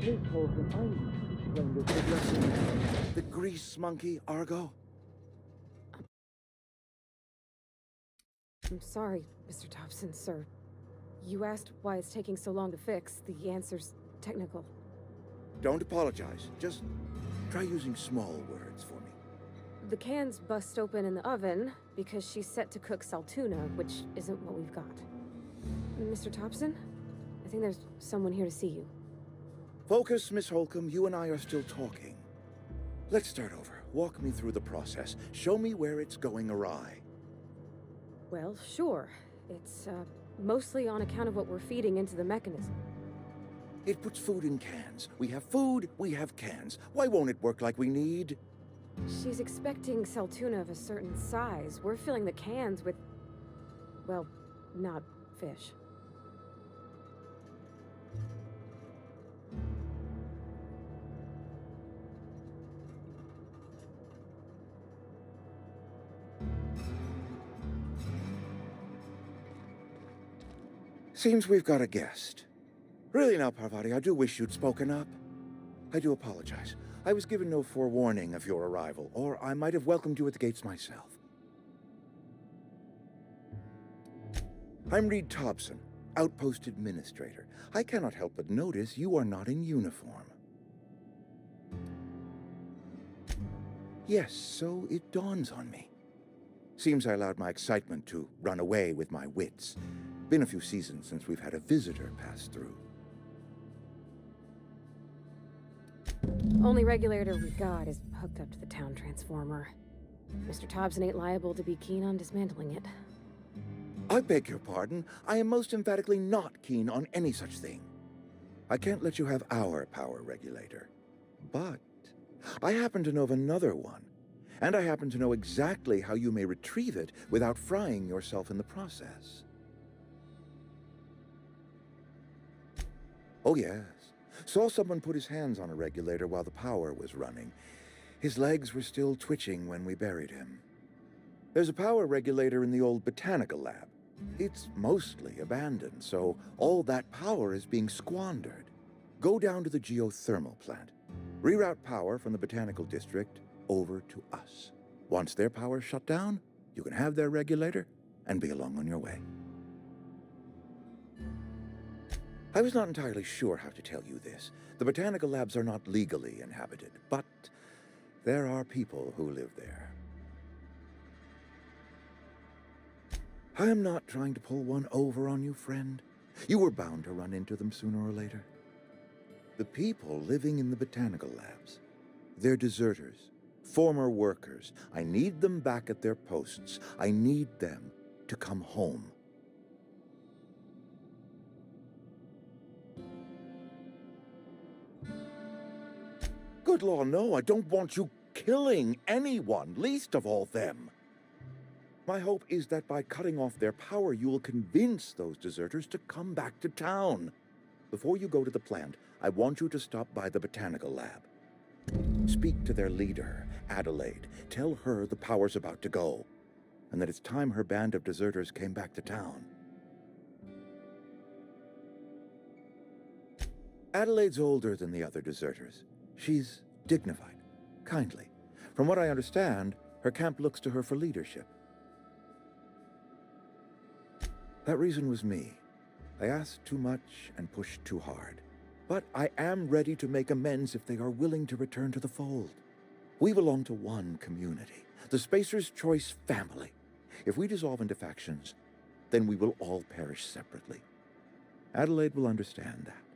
Miss Holcomb, I need to explain this addressing the grease monkey, Argo. I'm sorry, Mr. Thompson, sir. You asked why it's taking so long to fix. The answer's technical. Don't apologize. Just try using small words for me. The cans bust open in the oven because she's set to cook saltuna, which isn't what we've got. Mr. Thompson? I think there's someone here to see you. Focus, Miss Holcomb. You and I are still talking. Let's start over. Walk me through the process. Show me where it's going awry. Well, sure. It's, mostly on account of what we're feeding into the mechanism. It puts food in cans. We have food, we have cans. Why won't it work like we need? She's expecting saltuna of a certain size. We're filling the cans with, well, not fish. Seems we've got a guest. Really now, Parvati, I do wish you'd spoken up. I do apologize. I was given no forewarning of your arrival, or I might have welcomed you at the gates myself. I'm Reed Thompson, Outpost Administrator. I cannot help but notice you are not in uniform. Yes, so it dawns on me. Seems I allowed my excitement to run away with my wits. Been a few seasons since we've had a visitor pass through. Only regulator we got is hooked up to the town transformer. Mr. Thompson ain't liable to be keen on dismantling it. I beg your pardon. I am most emphatically not keen on any such thing. I can't let you have our power regulator. But I happen to know of another one. And I happen to know exactly how you may retrieve it without frying yourself in the process. Oh, yes. Saw someone put his hands on a regulator while the power was running. His legs were still twitching when we buried him. There's a power regulator in the old botanical lab. It's mostly abandoned, so all that power is being squandered. Go down to the geothermal plant. Reroute power from the botanical district over to us. Once their power's shut down, you can have their regulator and be along on your way. I was not entirely sure how to tell you this. The botanical labs are not legally inhabited, but there are people who live there. I am not trying to pull one over on you, friend. You were bound to run into them sooner or later. The people living in the botanical labs, they're deserters, former workers. I need them back at their posts. I need them to come home. Good law, no, I don't want you killing anyone, least of all them. My hope is that by cutting off their power, you will convince those deserters to come back to town. Before you go to the plant, I want you to stop by the botanical lab. Speak to their leader, Adelaide. Tell her the power's about to go, and that it's time her band of deserters came back to town. Adelaide's older than the other deserters. She's dignified, kindly. From what I understand, her camp looks to her for leadership. That reason was me. I asked too much and pushed too hard. But I am ready to make amends if they are willing to return to the fold. We belong to one community, the Spacer's Choice family. If we dissolve into factions, then we will all perish separately. Adelaide will understand that.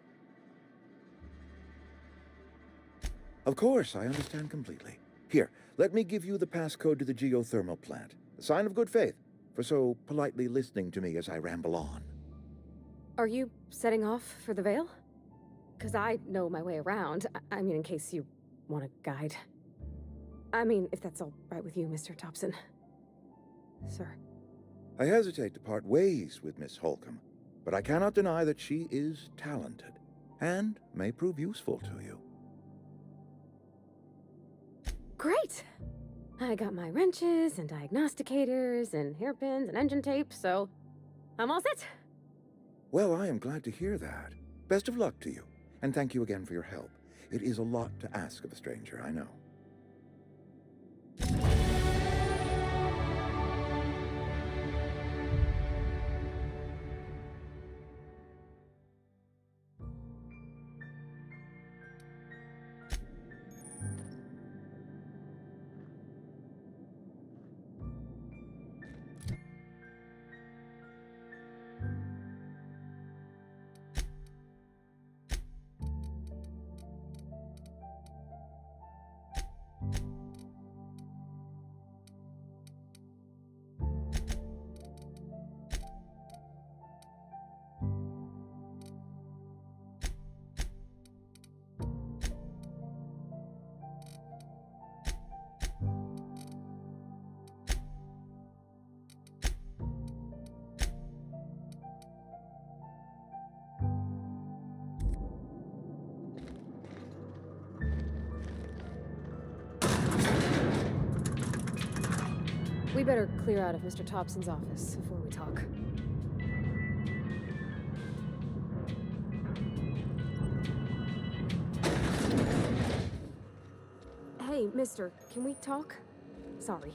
Of course, I understand completely. Here, let me give you the passcode to the geothermal plant. A sign of good faith, for so politely listening to me as I ramble on. Are you setting off for the Vale? Because I know my way around. I mean, in case you want a guide. I mean, if that's all right with you, Mr. Thompson. Sir. I hesitate to part ways with Miss Holcomb, but I cannot deny that she is talented, and may prove useful to you. Great! I got my wrenches and diagnosticators and hairpins and engine tape, so I'm all set. Well, I am glad to hear that. Best of luck to you. And thank you again for your help. It is a lot to ask of a stranger, I know. We better clear out of Mr. Thompson's office before we talk. Hey, mister, can we talk? Sorry.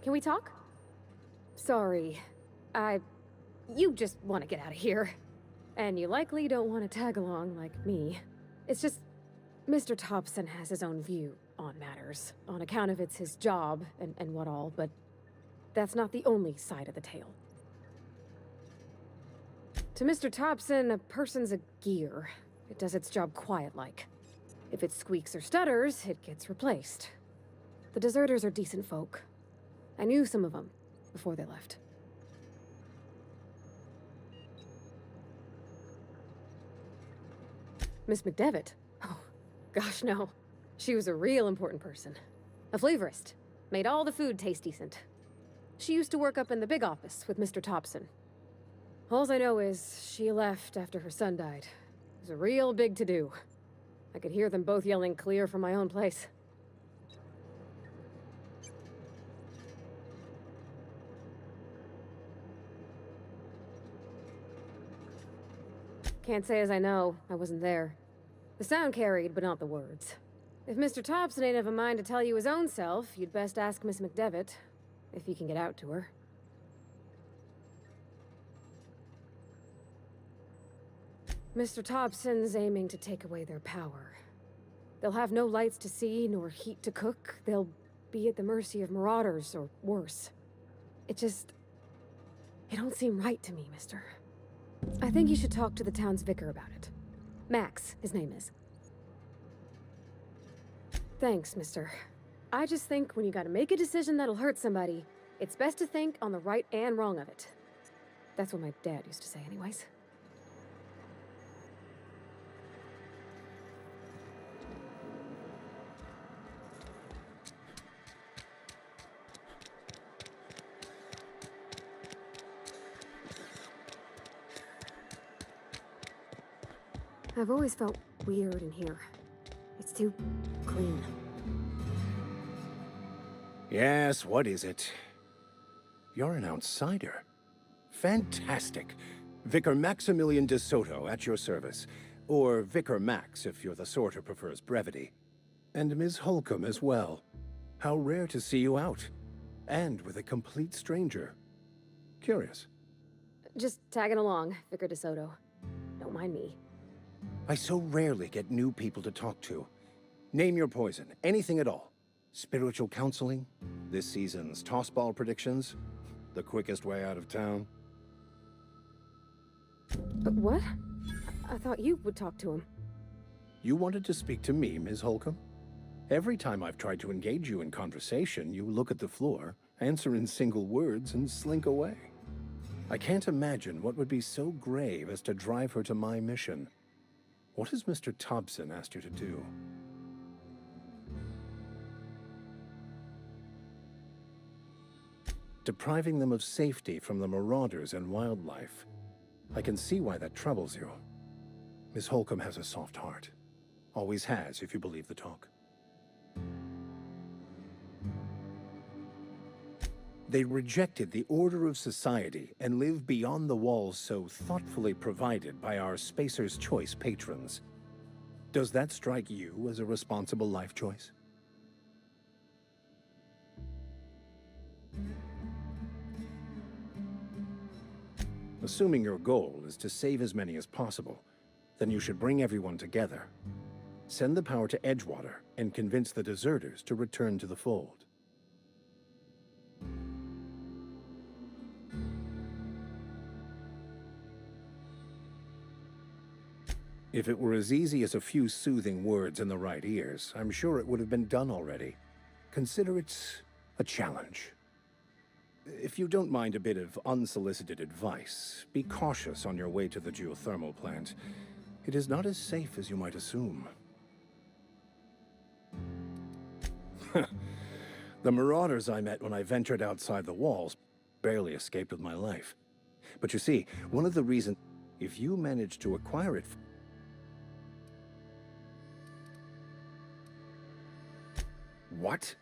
Can we talk? Sorry. You just want to get out of here. And you likely don't want to tag along like me. It's just, Mr. Thompson has his own view on matters, on account of it's his job and what all, but that's not the only side of the tale. To Mr. Thompson, a person's a gear. It does its job quiet-like. If it squeaks or stutters, it gets replaced. The deserters are decent folk. I knew some of them before they left. Miss McDevitt? Oh, gosh, no. She was a real important person. A flavorist. Made all the food taste decent. She used to work up in the big office with Mr. Thompson. Alls I know is she left after her son died. It was a real big to-do. I could hear them both yelling clear from my own place. Can't say as I know. I wasn't there. The sound carried, but not the words. If Mr. Thompson ain't of a mind to tell you his own self, you'd best ask Miss McDevitt, if you can get out to her. Mr. Thompson's aiming to take away their power. They'll have no lights to see, nor heat to cook. They'll be at the mercy of marauders, or worse. It don't seem right to me, mister. I think you should talk to the town's vicar about it. Max, his name is. Thanks, mister. I just think when you gotta make a decision that'll hurt somebody, it's best to think on the right and wrong of it. That's what my dad used to say anyways. I've always felt weird in here. It's too clean. Yes, what is it? You're an outsider. Fantastic. Vicar Maximilian de Soto at your service. Or Vicar Max if you're the sort who prefers brevity. And Ms. Holcomb as well. How rare to see you out. And with a complete stranger. Curious. Just tagging along, Vicar de Soto. Don't mind me. I so rarely get new people to talk to. Name your poison, anything at all. Spiritual counseling, this season's tossball predictions, the quickest way out of town. But what? I thought you would talk to him. You wanted to speak to me, Ms. Holcomb? Every time I've tried to engage you in conversation, you look at the floor, answer in single words, and slink away. I can't imagine what would be so grave as to drive her to my mission. What has Mr. Thompson asked you to do? Depriving them of safety from the marauders and wildlife. I can see why that troubles you. Miss Holcomb has a soft heart. Always has, if you believe the talk. They rejected the order of society and live beyond the walls so thoughtfully provided by our Spacer's Choice patrons. Does that strike you as a responsible life choice? Assuming your goal is to save as many as possible, then you should bring everyone together. Send the power to Edgewater and convince the deserters to return to the fold. If it were as easy as a few soothing words in the right ears, I'm sure it would have been done already. Consider it a challenge. If you don't mind a bit of unsolicited advice, be cautious on your way to the geothermal plant. It is not as safe as you might assume. The marauders I met when I ventured outside the walls barely escaped with my life. But you see, one of the reasons, if you manage to acquire it... What?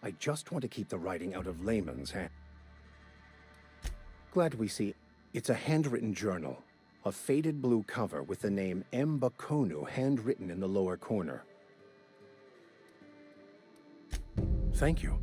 I just want to keep the writing out of layman's hand. Glad we see. It's a handwritten journal. A faded blue cover with the name M'Bakono handwritten in the lower corner. Thank you.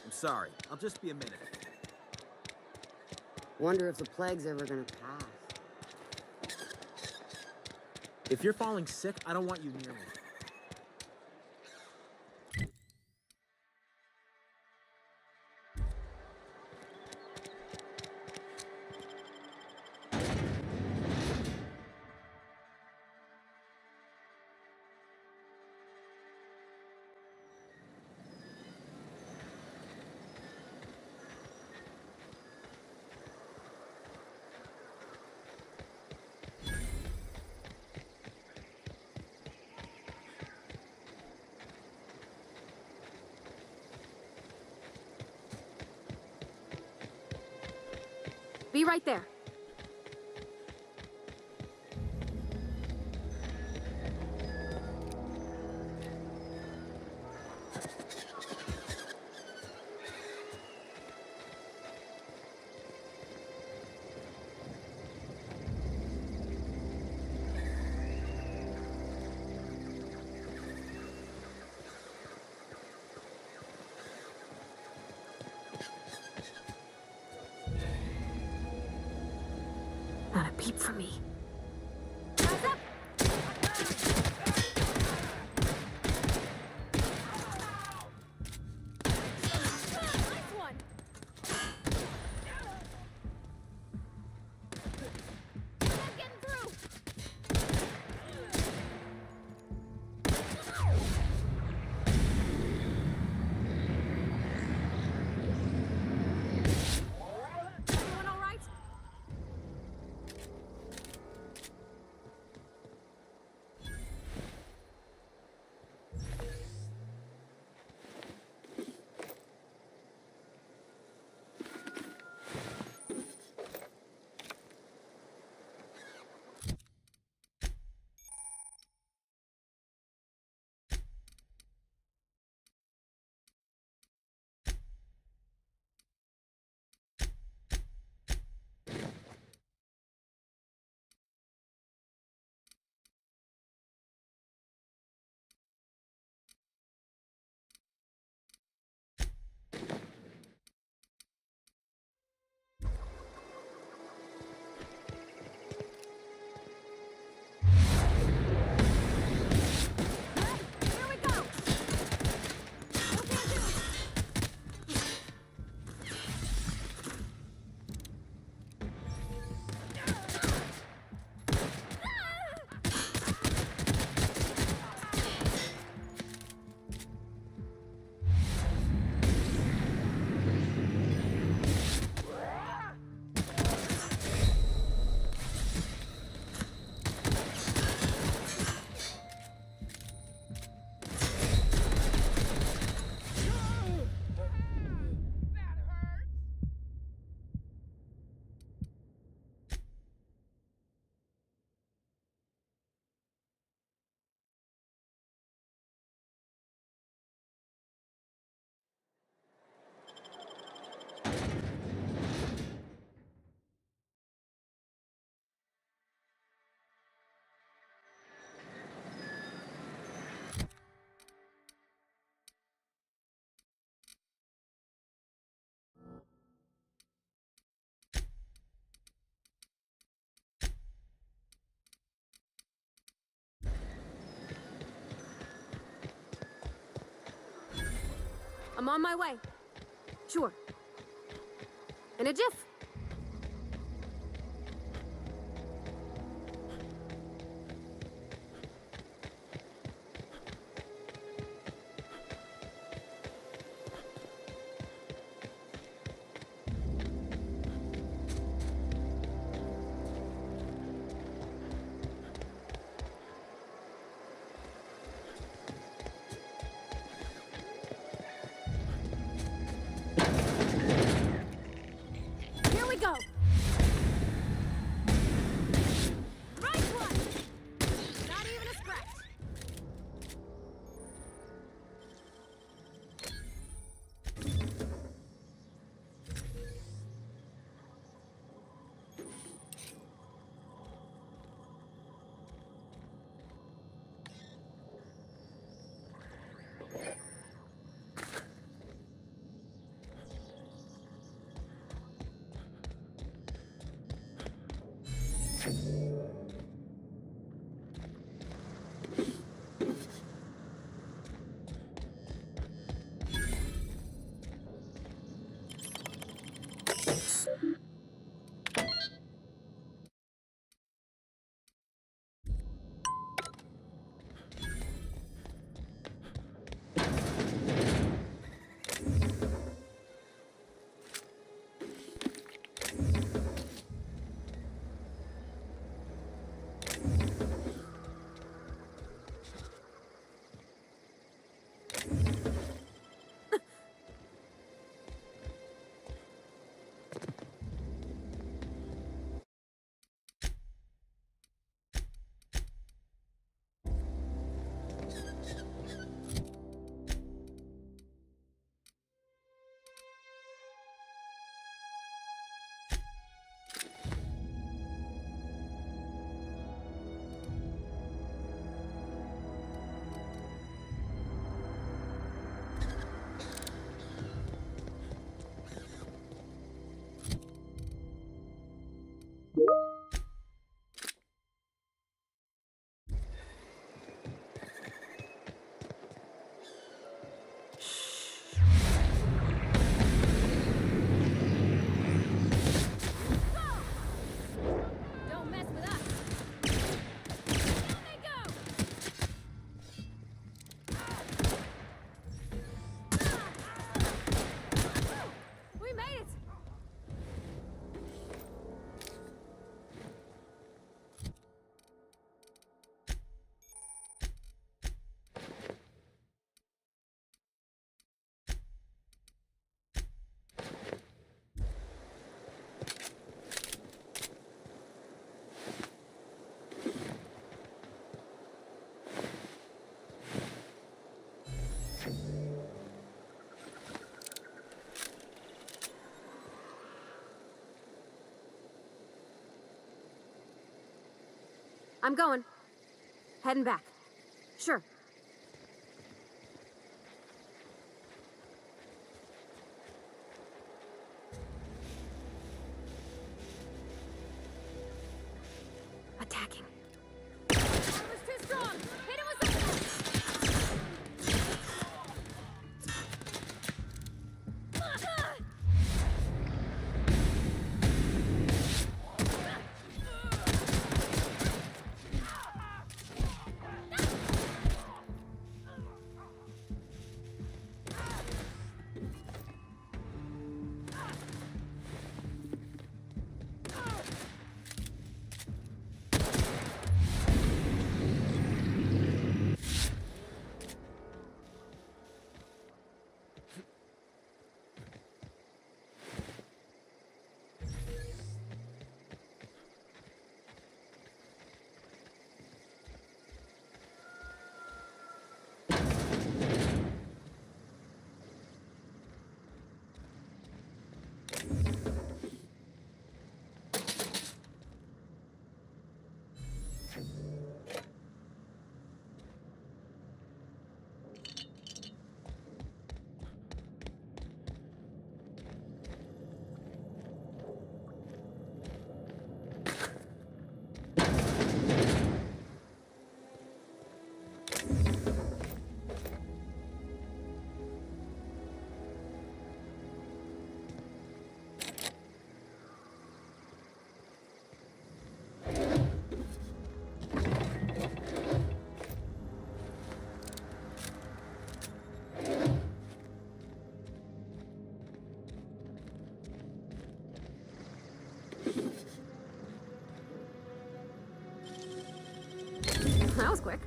I'm sorry. I'll just be a minute. Wonder if the plague's ever gonna pass. If you're falling sick, I don't want you near me. Be right there. Not a peep from me. Eyes up! Nice one! Not getting through! Everyone all right? I'm on my way. Sure. In a jiff. Here we go. Right one. Not even a scratch. Don't mess with us. Down they go. We made it. I'm going. Heading back. Sure. Attacking. Armor's too strong. Hit him with was quick.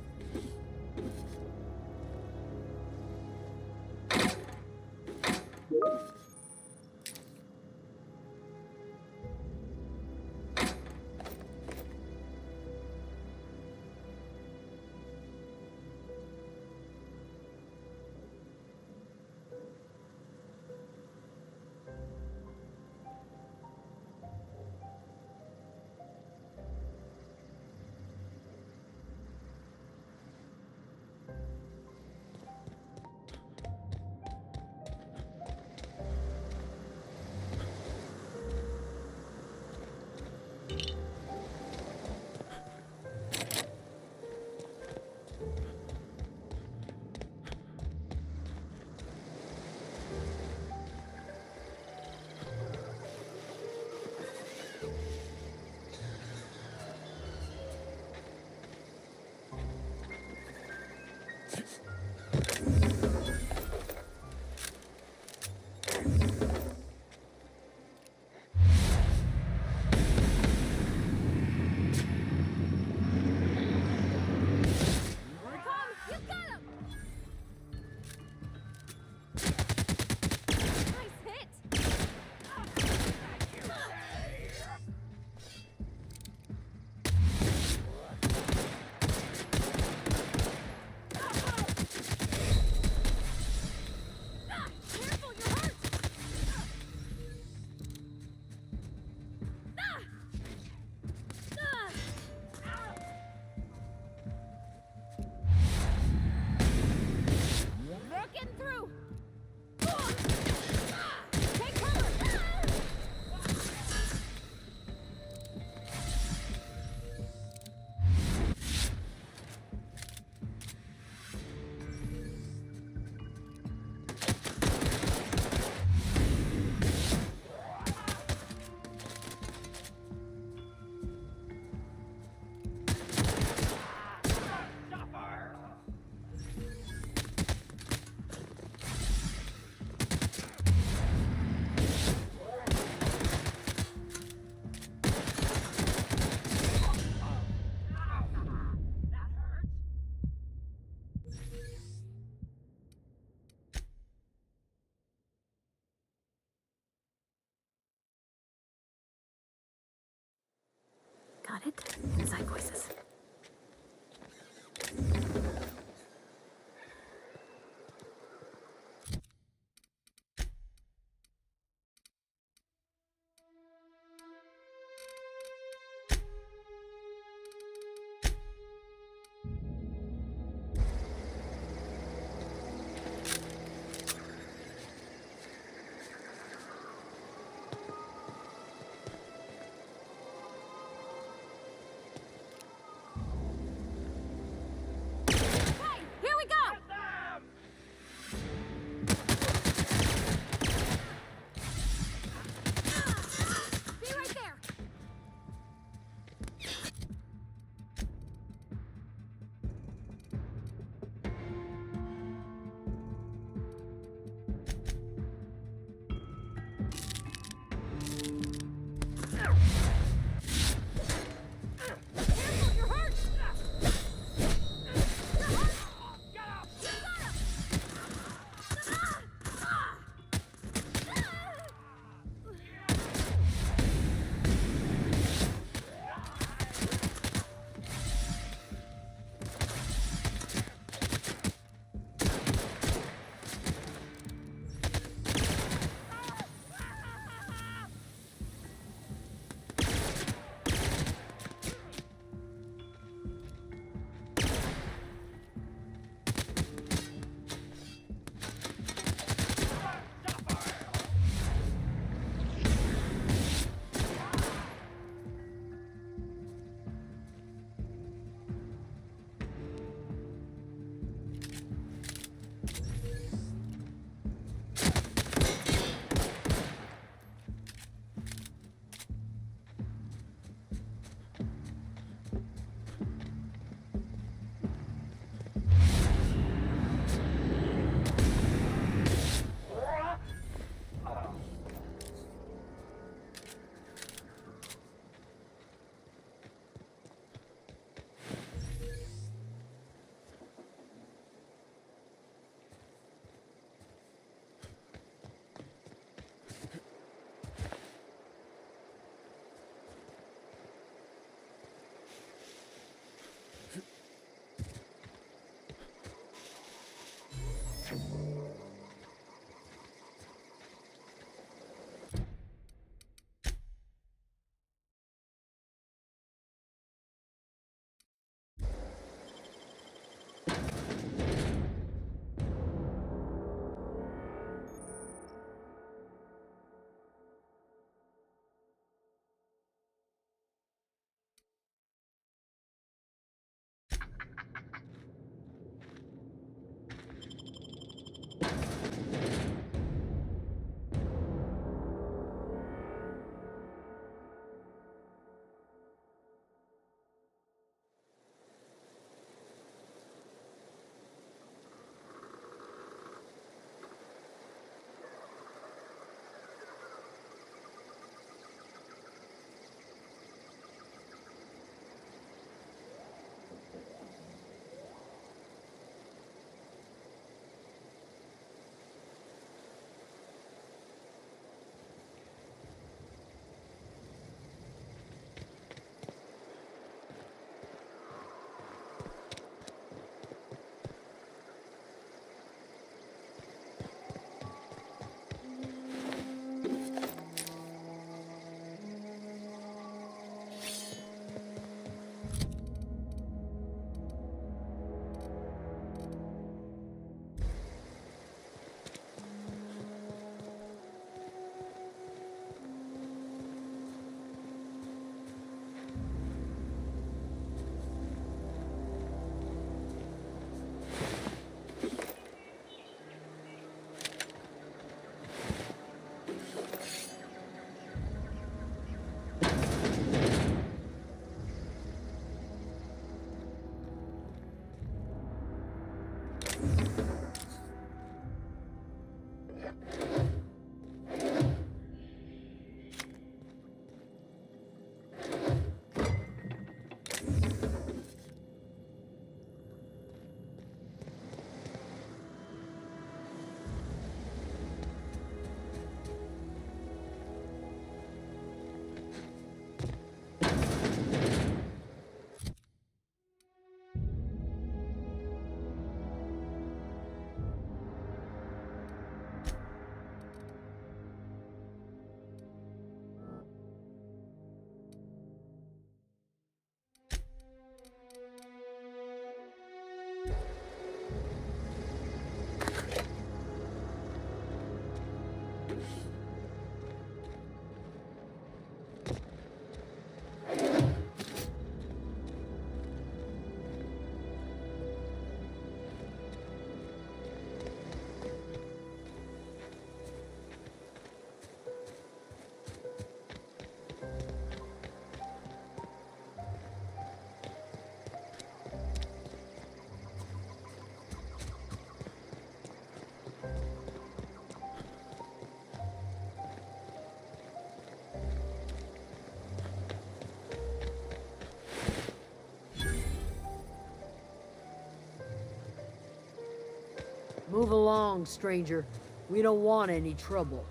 Move along, stranger. We don't want any trouble.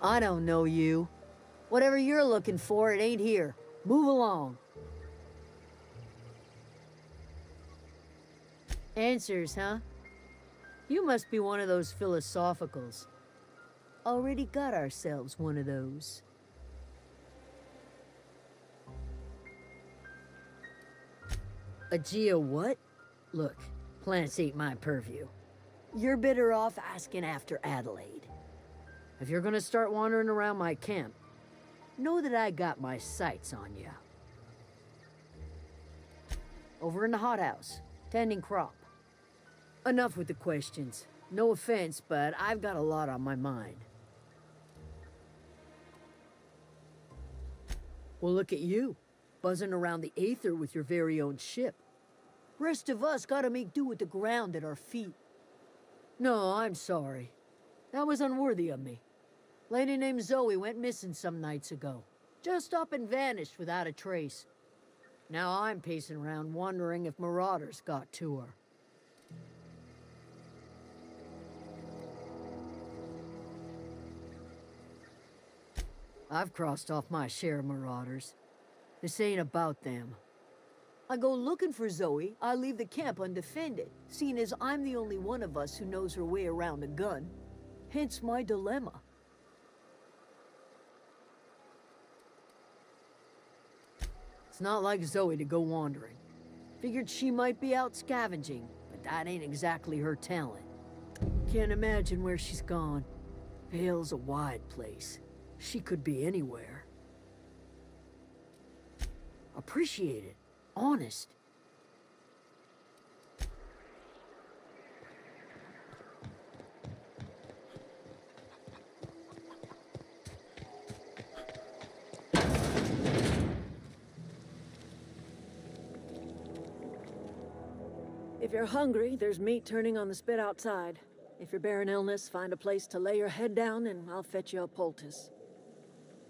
I don't know you. Whatever you're looking for, it ain't here. Move along. Answers, huh? You must be one of those philosophicals. Already got ourselves one of those. A geo what? Look, plants ain't my purview. You're better off asking after Adelaide. If you're gonna start wandering around my camp, know that I got my sights on you. Over in the hothouse, tending crop. Enough with the questions. No offense, but I've got a lot on my mind. Well, look at you, buzzing around the Aether with your very own ship. Rest of us gotta make do with the ground at our feet. No, I'm sorry. That was unworthy of me. Lady named Zoe went missing some nights ago. Just up and vanished without a trace. Now I'm pacing around wondering if marauders got to her. I've crossed off my share of marauders. This ain't about them. I go looking for Zoe, I leave the camp undefended, seeing as I'm the only one of us who knows her way around a gun. Hence my dilemma. It's not like Zoe to go wandering. Figured she might be out scavenging, but that ain't exactly her talent. Can't imagine where she's gone. Vale's a wide place. She could be anywhere. Appreciate it. Honest. If you're hungry, there's meat turning on the spit outside. If you're bearing illness, find a place to lay your head down and I'll fetch you a poultice.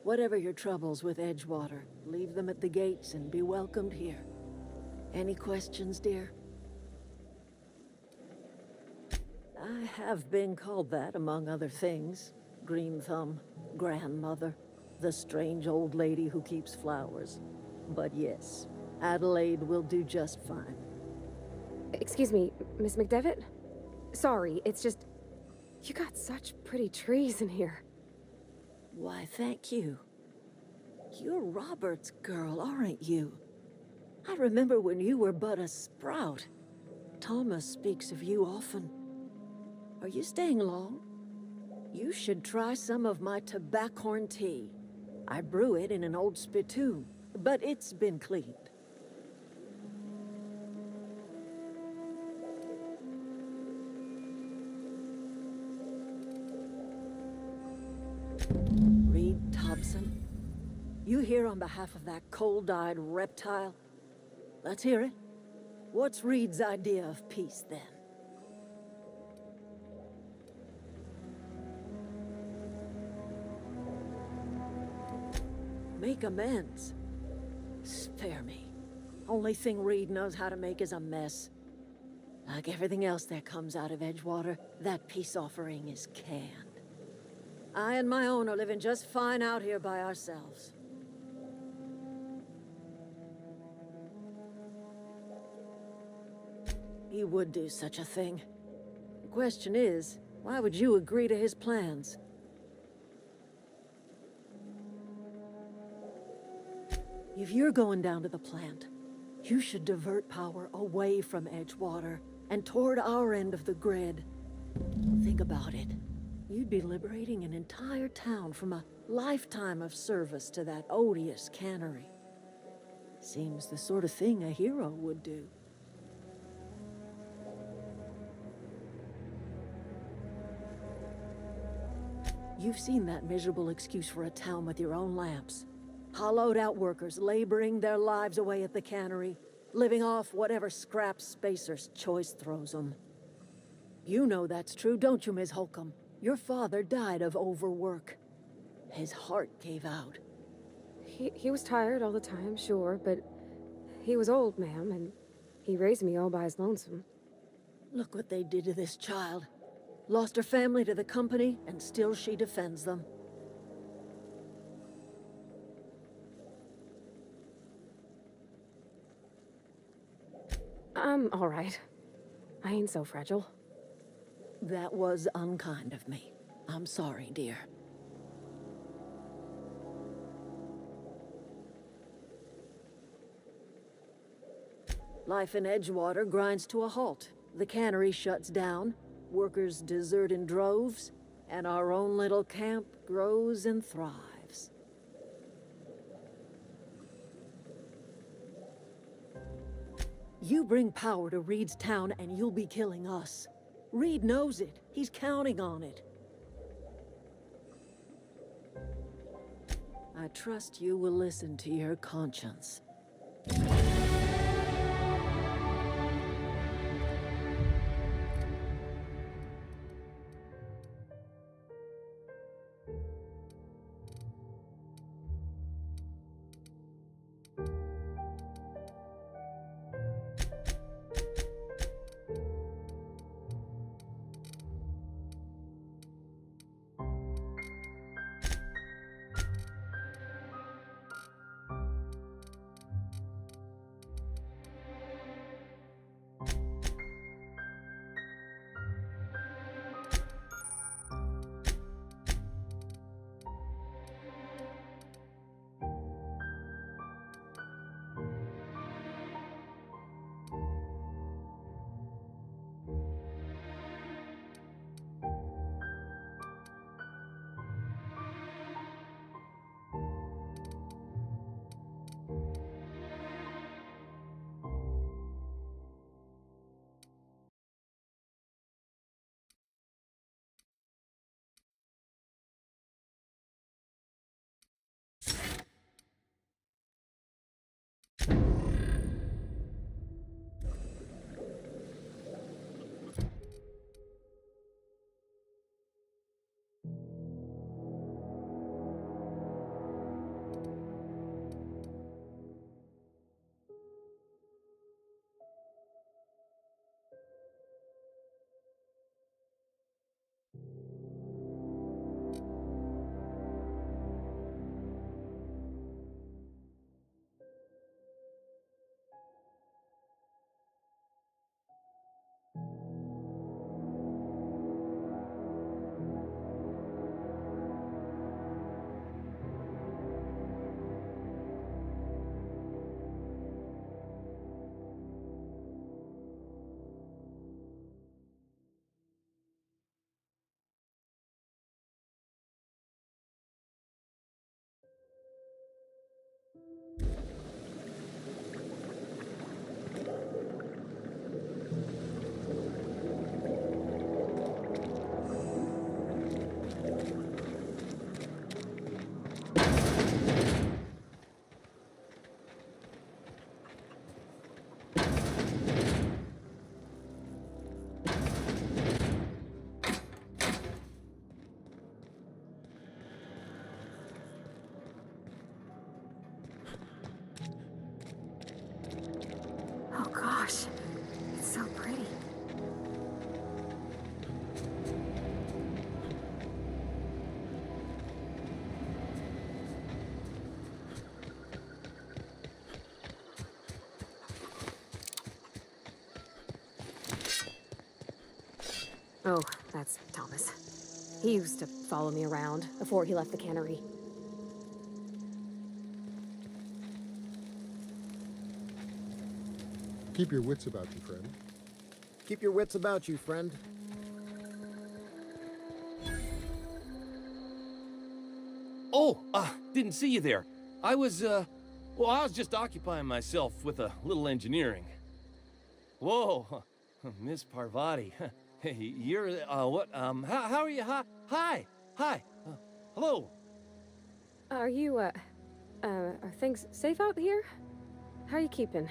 Whatever your troubles with Edgewater, leave them at the gates and be welcomed here. Any questions, dear? I have been called that, among other things. Green Thumb, grandmother, the strange old lady who keeps flowers. But yes, Adelaide will do just fine. Excuse me, Miss McDevitt? Sorry, it's just... You got such pretty trees in here. Why, thank you. You're Robert's girl, aren't you? I remember when you were but a sprout. Thomas speaks of you often. Are you staying long? You should try some of my tobaccorn tea. I brew it in an old spittoon, but it's been cleaned. Reed Thompson, you here on behalf of that cold-eyed reptile? Let's hear it. What's Reed's idea of peace, then? Make amends. Spare me. Only thing Reed knows how to make is a mess. Like everything else that comes out of Edgewater, that peace offering is canned. I and my own are living just fine out here by ourselves. He would do such a thing. The question is, why would you agree to his plans? If you're going down to the plant, you should divert power away from Edgewater and toward our end of the grid. Think about it. you'd be liberating an entire town from a lifetime of service to that odious cannery. Seems the sort of thing a hero would do. You've seen that miserable excuse for a town with your own lamps. Hollowed out workers laboring their lives away at the cannery, living off whatever scrap Spacer's choice throws them. You know that's true, don't you, Ms. Holcomb? Your father died of overwork. His heart gave out. He was tired all the time, sure, but he was old, ma'am, and he raised me all by his lonesome. Look what they did to this child. Lost her family to the company, and still she defends them. I'm all right. I ain't so fragile. That was unkind of me. I'm sorry, dear. Life in Edgewater grinds to a halt. The cannery shuts down, workers desert in droves, and our own little camp grows and thrives. You bring power to Reed's town and you'll be killing us. Reed knows it. He's counting on it. I trust you will listen to your conscience. Oh gosh, it's so pretty. Oh, that's Thomas. He used to follow me around before he left the cannery. Keep your wits about you, friend. Keep your wits about you, friend. Oh, didn't see you there. I was just occupying myself with a little engineering. Whoa, Miss Parvati. Hey, you're, what, how are you? Hi, hello. Are you, are things safe out here? How are you keeping?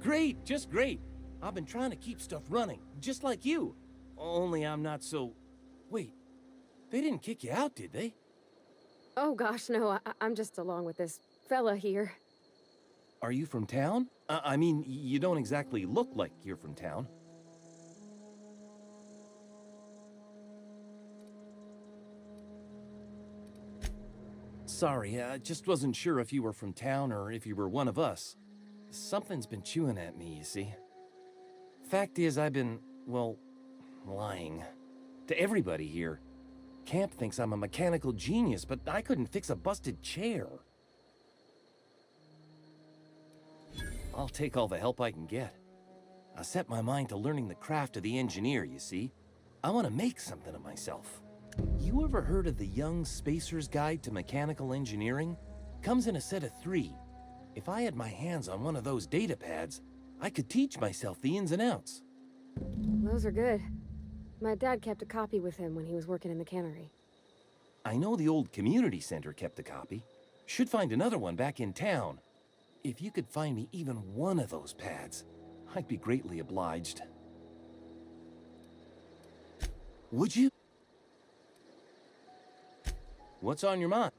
Great, just great. I've been trying to keep stuff running, just like you. Only I'm not so... Wait, they didn't kick you out, did they? Oh gosh, no, I'm just along with this fella here. Are you from town? I mean, you don't exactly look like you're from town. Sorry, I just wasn't sure if you were from town or if you were one of us. Something's been chewing at me, you see. Fact is, I've been, well, lying. To everybody here. Camp thinks I'm a mechanical genius, but I couldn't fix a busted chair. I'll take all the help I can get. I set my mind to learning the craft of the engineer, you see. I want to make something of myself. You ever heard of the Young Spacer's Guide to Mechanical Engineering? Comes in a set of 3. If I had my hands on one of those data pads, I could teach myself the ins and outs. Those are good. My dad kept a copy with him when he was working in the cannery. I know the old community center kept a copy. Should find another one back in town. If you could find me even one of those pads, I'd be greatly obliged. Would you? What's on your mind?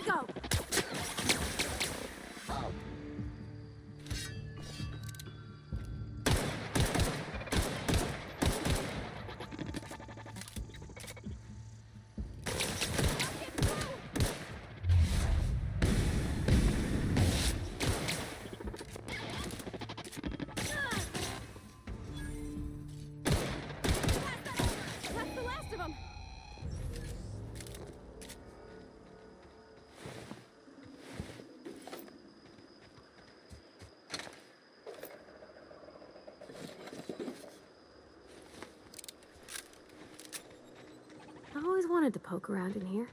go! That's the last of them! I always wanted to poke around in here.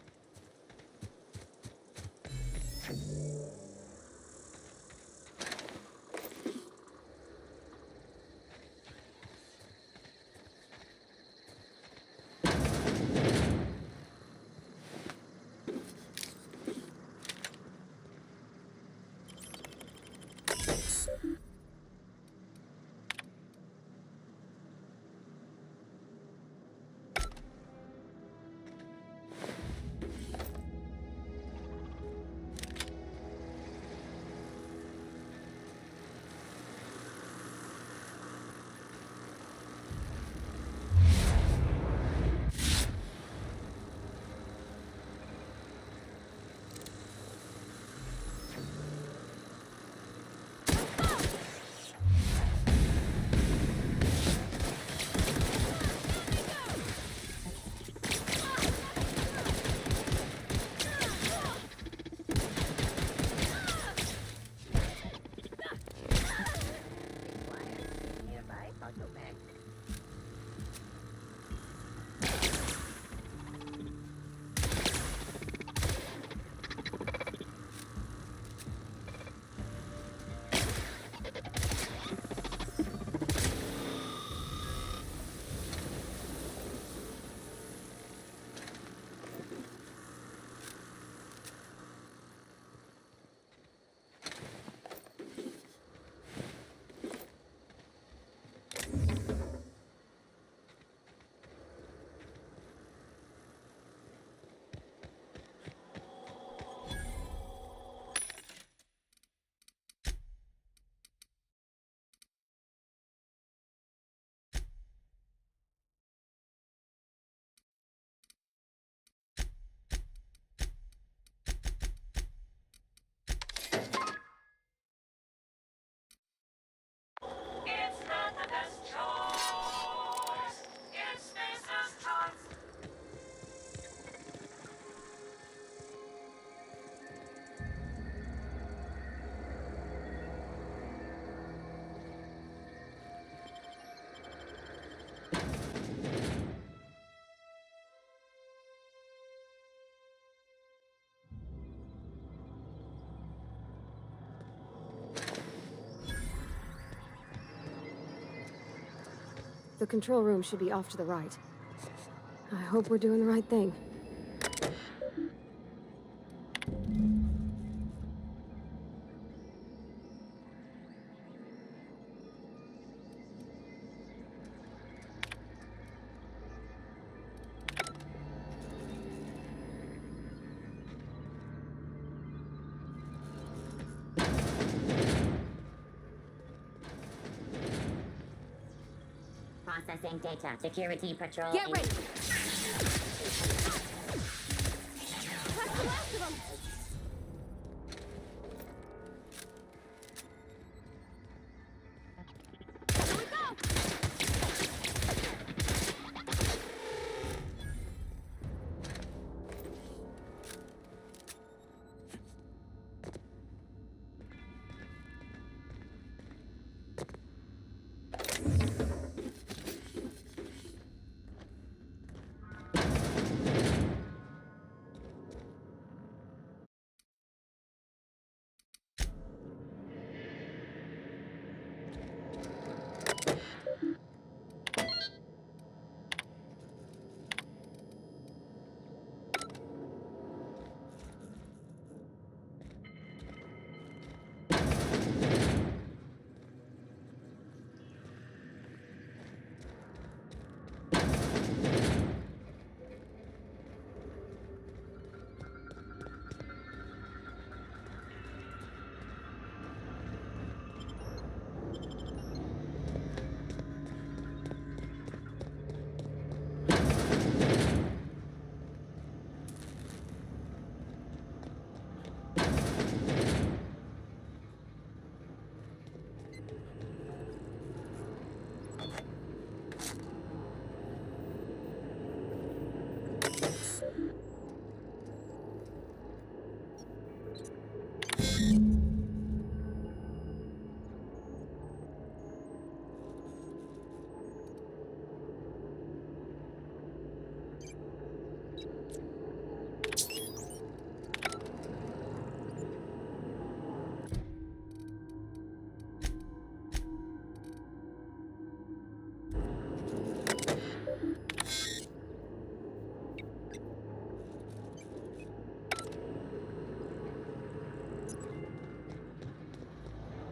The control room should be off to the right. I hope we're doing the right thing. Processing data. Security patrol. Get ready! That's the last of them!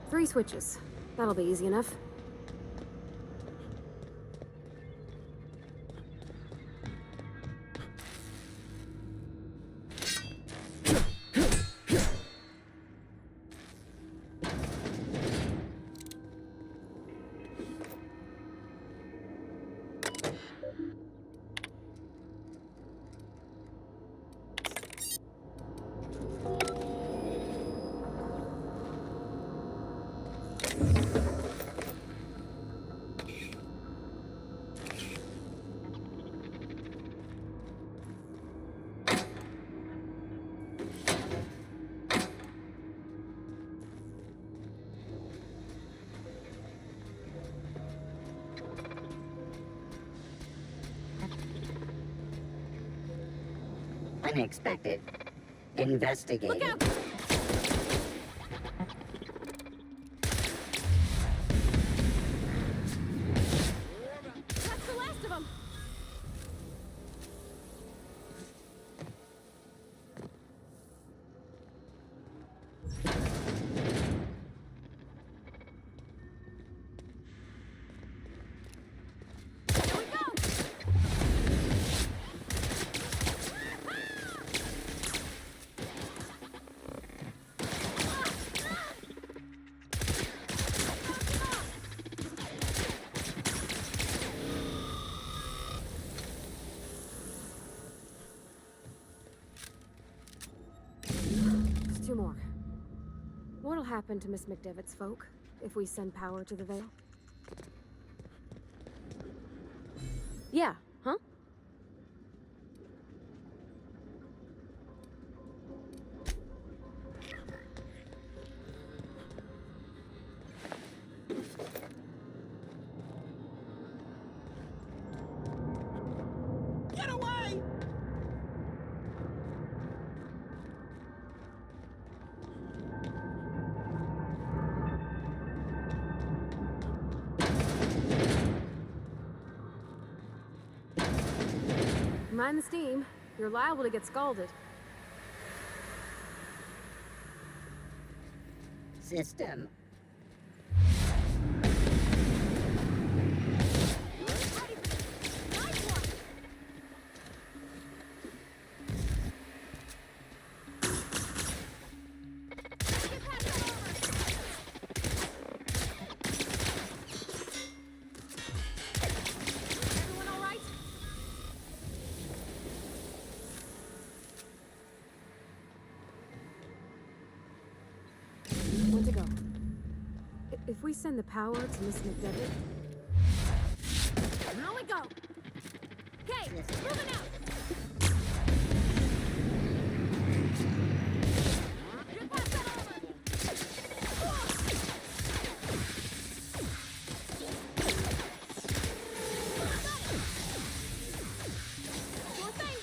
Three switches. That'll be easy enough. Unexpected. Investigating. Look out! That's the last of them! Here we go! There's two more. What'll happen to Miss McDevitt's folk if we send power to the Vale? Yeah, huh? Get away! Mind the steam. You're liable to get scalded. System. Everyone all right? When to go? If we send the power to Miss McDevitt... On we go! Okay, moving out! Get past that armor! Sure thing!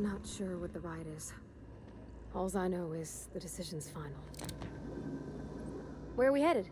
I'm not sure what the ride is. Alls I know is the decision's final. Where are we headed?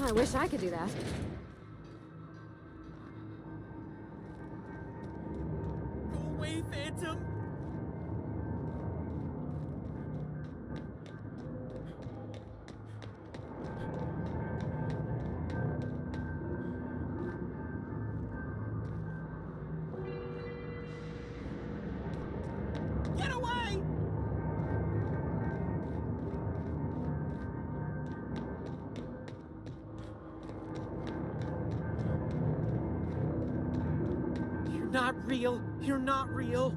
I wish I could do that. Go away, Phantom! Get away! You're not real. You're not real.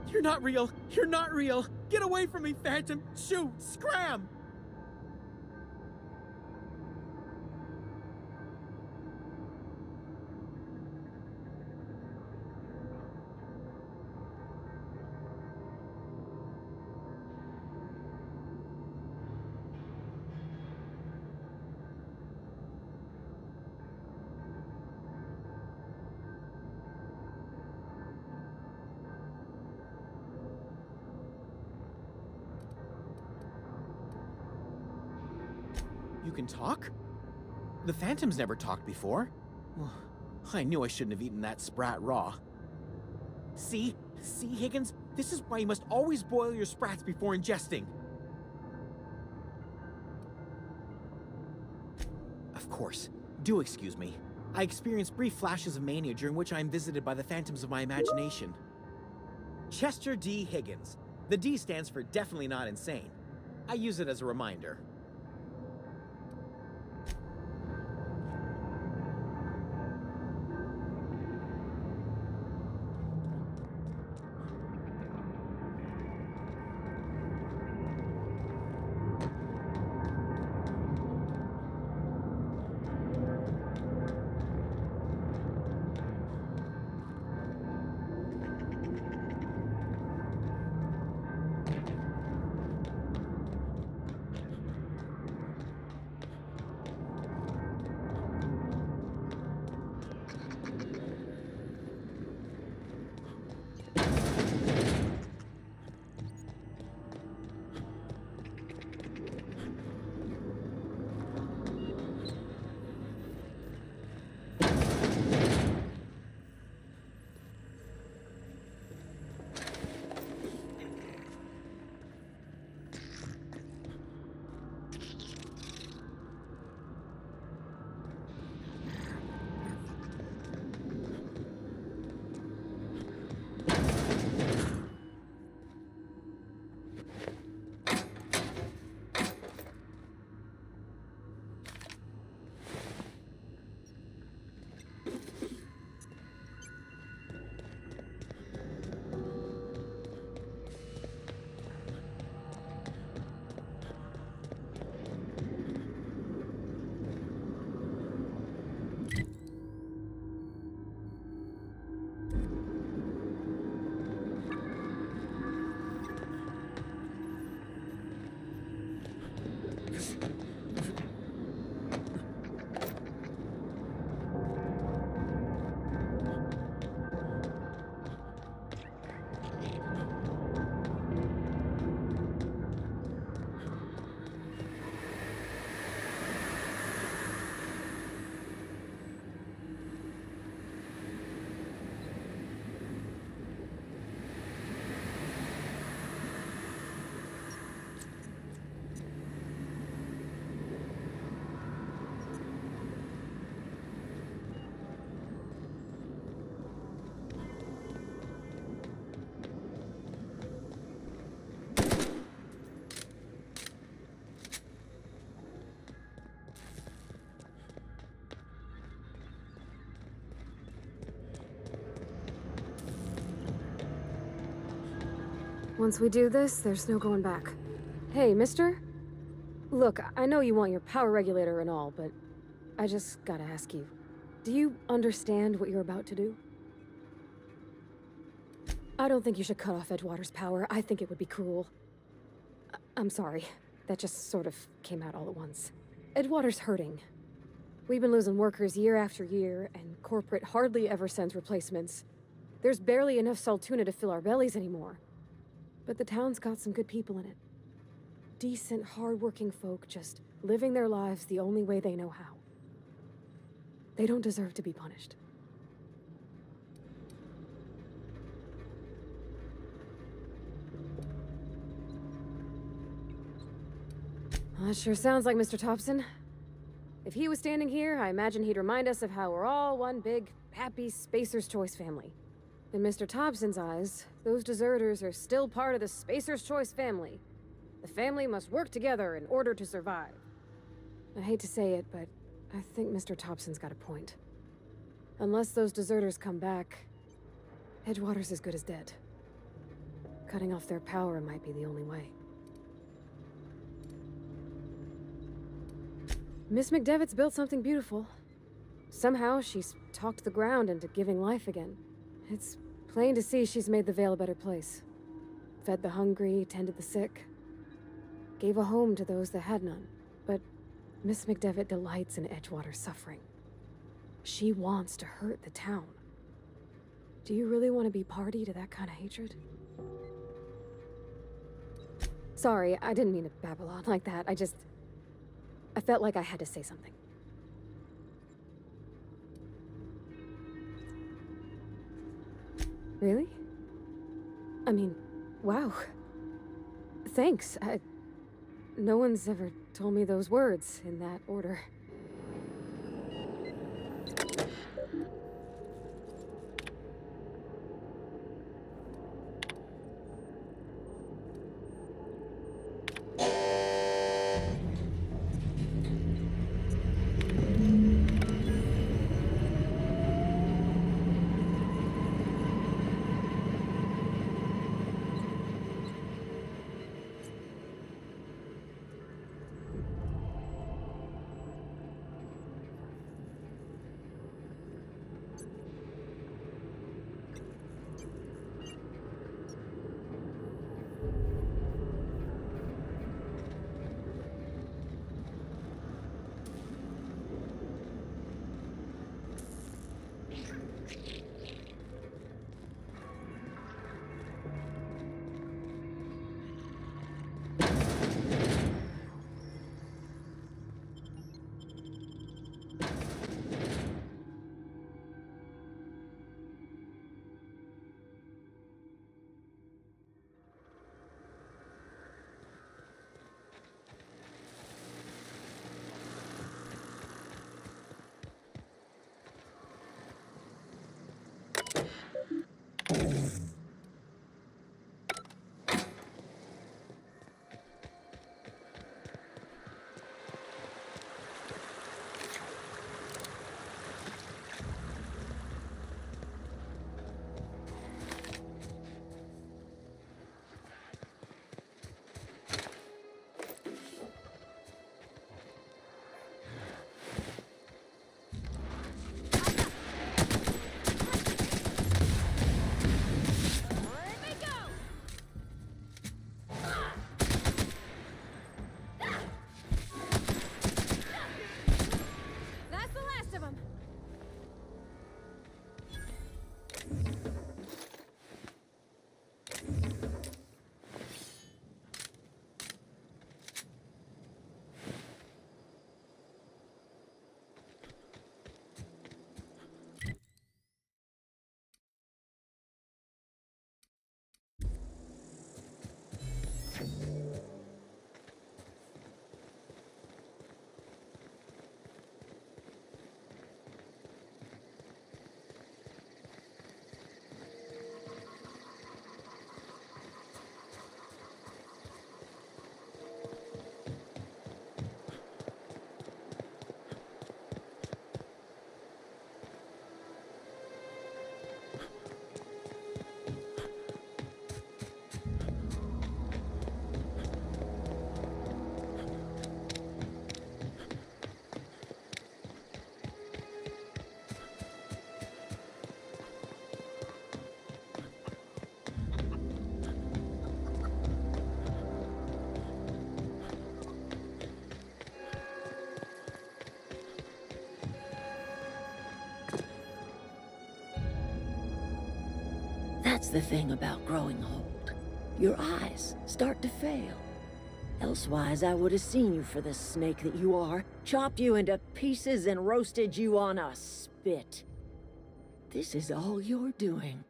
You're not real. You're not real. Get away from me, Phantom. Shoot. Scram. You can talk? The Phantom's never talked before. Well, I knew I shouldn't have eaten that sprat raw. See? See, Higgins? This is why you must always boil your sprats before ingesting. Of course. Do excuse me. I experience brief flashes of mania during which I am visited by the phantoms of my imagination. Chester D. Higgins. The D stands for definitely not insane. I use it as a reminder. Once we do this, there's no going back. Hey, mister? Look, I know you want your power regulator and all, but I just gotta ask you. Do you understand what you're about to do? I don't think you should cut off Edgewater's power. I think it would be cruel. I'm sorry. That just sort of came out all at once. Edgewater's hurting. We've been losing workers year after year, and corporate hardly ever sends replacements. There's barely enough Saltuna to fill our bellies anymore. But the town's got some good people in it. Decent, hard-working folk just living their lives the only way they know how. They don't deserve to be punished. That sure sounds like Mr. Thompson. If he was standing here, I imagine he'd remind us of how we're all one big, happy Spacer's Choice family. In Mr. Thompson's eyes, those deserters are still part of the Spacer's Choice family. The family must work together in order to survive. I hate to say it, but I think Mr. Thompson's got a point. Unless those deserters come back, Edgewater's as good as dead. Cutting off their power might be the only way. Miss McDevitt's built something beautiful. Somehow, she's talked the ground into giving life again. It's plain to see she's made the Vale a better place. Fed the hungry, tended the sick. Gave a home to those that had none. But Miss McDevitt delights in Edgewater's suffering. She wants to hurt the town. Do you really want to be party to that kind of hatred? Sorry, I didn't mean to babble on like that. I felt like I had to say something. Really? I mean, wow. Thanks. No one's ever told me those words in that order. the thing about growing old. Your eyes start to fail. Elsewise, I would have seen you for the snake that you are, chopped you into pieces and roasted you on a spit. This is all you're doing.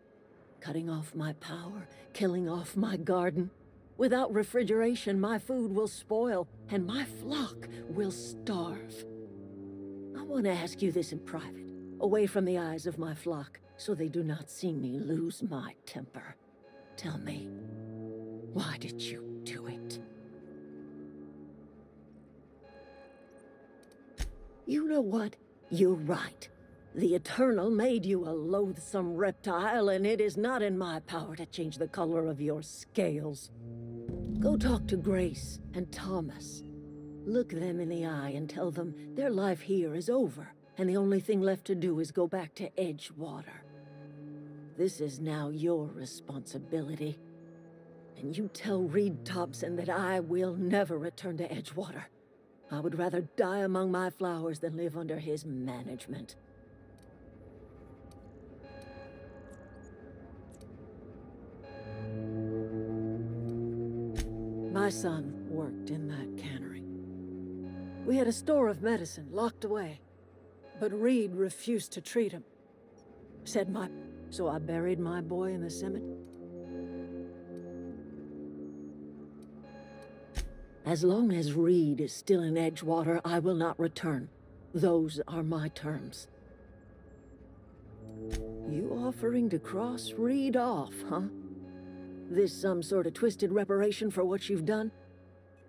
Cutting off my power, killing off my garden. Without refrigeration, my food will spoil, and my flock will starve. I want to ask you this in private, away from the eyes of my flock, so they do not see me lose my temper. Tell me, why did you do it? You know what? You're right. The Eternal made you a loathsome reptile, and it is not in my power to change the color of your scales. Go talk to Grace and Thomas. Look them in the eye and tell them their life here is over, and the only thing left to do is go back to Edgewater. This is now your responsibility. And you tell Reed Thompson that I will never return to Edgewater. I would rather die among my flowers than live under his management. My son worked in that cannery. We had a store of medicine locked away, but Reed refused to treat him. So I buried my boy in the cemetery. As long as Reed is still in Edgewater, I will not return. Those are my terms. You offering to cross Reed off, huh? This some sort of twisted reparation for what you've done?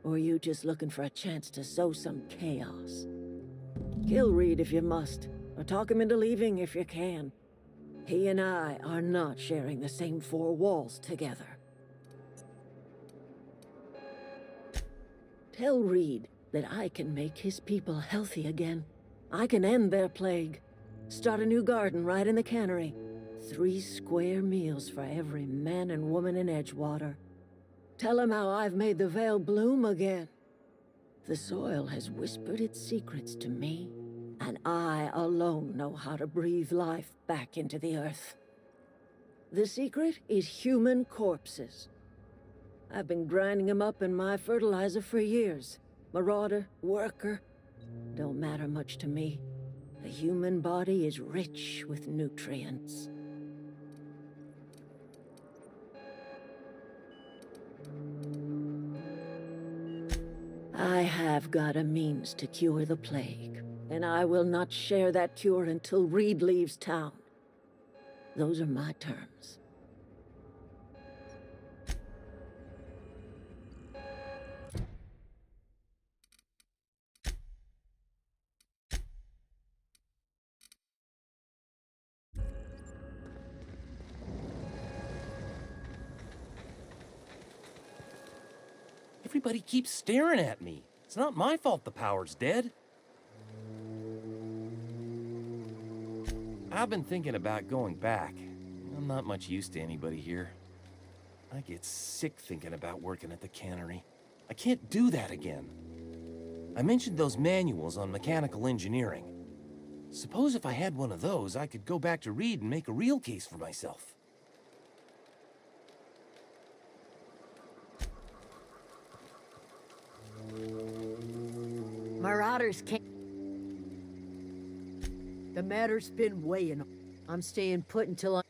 Or are you just looking for a chance to sow some chaos? Kill Reed if you must, or talk him into leaving if you can. He and I are not sharing the same four walls together. Tell Reed that I can make his people healthy again. I can end their plague. Start a new garden right in the cannery. 3 square meals for every man and woman in Edgewater. Tell him how I've made the Vale bloom again. The soil has whispered its secrets to me, and I alone know how to breathe life back into the earth. The secret is human corpses. I've been grinding them up in my fertilizer for years. Marauder, worker, don't matter much to me. The human body is rich with nutrients. I have got a means to cure the plague, and I will not share that cure until Reed leaves town. Those are my terms. Everybody keeps staring at me. It's not my fault the power's dead. I've been thinking about going back. I'm not much use to anybody here. I get sick thinking about working at the cannery. I can't do that again. I mentioned those manuals on mechanical engineering. Suppose if I had one of those, I could go back to Reed and make a real case for myself. Marauders can't. The matter's been weighing. I'm staying put until I...